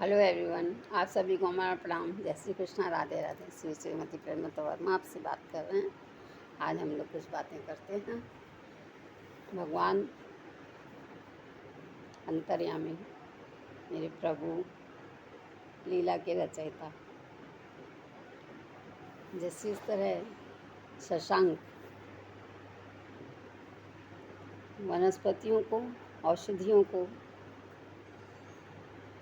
Hello everyone, आप सभी को हमारा प्रणाम। जय श्री कृष्णा, राधे राधे। श्री श्रीमती प्रेमवंत वर्मा आपसे बात कर रहे हैं। आज हम लोग कुछ बातें करते हैं। भगवान अंतर्यामी, मेरे प्रभु, लीला के रचयिता, जैसे इस तरह शशांक वनस्पतियों को, औषधियों को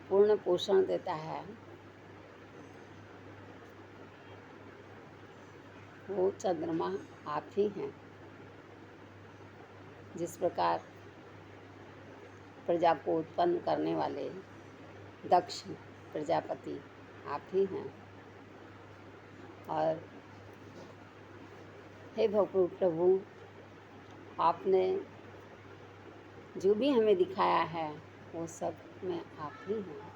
पूर्ण पोषण देता है, वो चंद्रमा आप ही हैं। जिस प्रकार प्रजा को उत्पन्न करने वाले दक्ष प्रजापति आप ही हैं। और हे प्रभु, आपने जो भी हमें दिखाया है वो सब में आप ही हैं।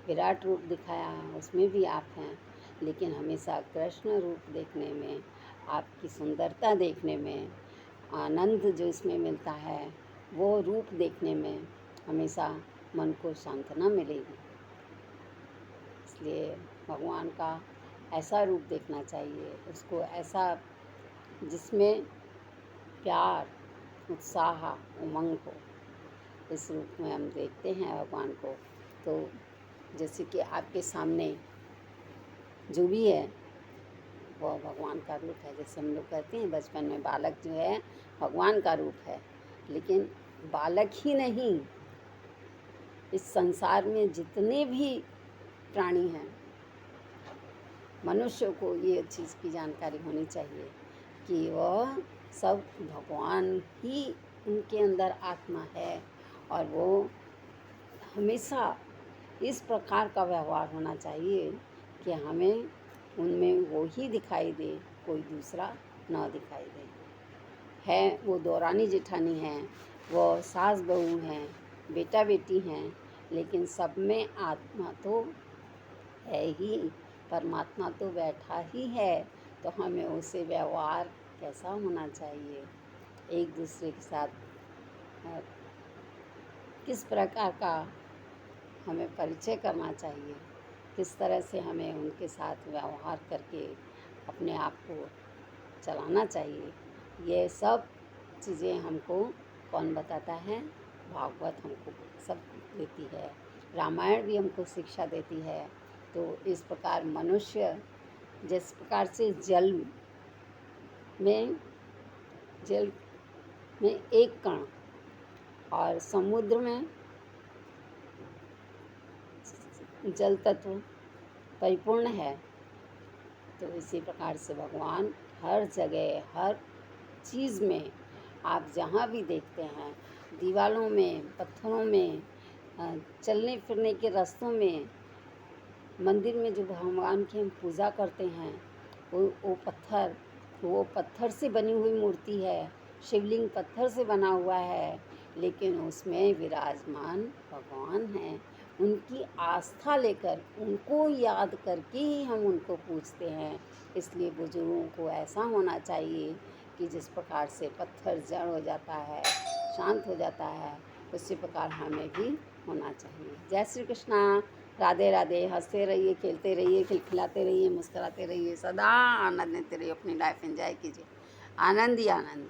विराट रूप दिखाया है उसमें भी आप हैं, लेकिन हमेशा कृष्ण रूप देखने में, आपकी सुंदरता देखने में, आनंद जो इसमें मिलता है वो रूप देखने में हमेशा मन को सांत्वना मिलेगी। इसलिए भगवान का ऐसा रूप देखना चाहिए, उसको ऐसा जिसमें प्यार, उत्साह, उमंग हो। इस रूप में हम देखते हैं भगवान को। तो जैसे कि आपके सामने जो भी है वो भगवान का रूप है। जैसे हम लोग कहते हैं बचपन में बालक जो है भगवान का रूप है, लेकिन बालक ही नहीं, इस संसार में जितने भी प्राणी हैं, मनुष्य को ये चीज़ की जानकारी होनी चाहिए कि वह सब भगवान ही उनके अंदर आत्मा है, और वो हमेशा इस प्रकार का व्यवहार होना चाहिए कि हमें उनमें वो ही दिखाई दे, कोई दूसरा ना दिखाई दे। है वो दौरानी जेठानी हैं, वो सास बहू हैं, बेटा बेटी हैं, लेकिन सब में आत्मा तो है ही, परमात्मा तो बैठा ही है। तो हमें उससे व्यवहार कैसा होना चाहिए, एक दूसरे के साथ किस प्रकार का हमें परिचय करना चाहिए, किस तरह से हमें उनके साथ व्यवहार करके अपने आप को चलाना चाहिए, ये सब चीज़ें हमको कौन बताता है? भागवत हमको सब देती है, रामायण भी हमको शिक्षा देती है। तो इस प्रकार मनुष्य जिस प्रकार से जल में एक कण और समुद्र में जल तत्व परिपूर्ण है, तो इसी प्रकार से भगवान हर जगह, हर चीज़ में, आप जहाँ भी देखते हैं, दीवारों में, पत्थरों में, चलने फिरने के रास्तों में, मंदिर में जो भगवान की हम पूजा करते हैं, वो पत्थर से बनी हुई मूर्ति है, शिवलिंग पत्थर से बना हुआ है, लेकिन उसमें विराजमान भगवान हैं। उनकी आस्था लेकर, उनको याद करके ही हम उनको पूजते हैं। इसलिए बुजुर्गों को ऐसा होना चाहिए कि जिस प्रकार से पत्थर जड़ हो जाता है, शांत हो जाता है, उसी प्रकार हमें भी होना चाहिए। जय श्री कृष्णा, राधे राधे। हंसते रहिए, खेलते रहिए, खिलखिलाते रहिए, मुस्कुराते रहिए, सदा आनंद लेते रहिए, अपनी लाइफ एंजॉय कीजिए। आनंद ही आनंद।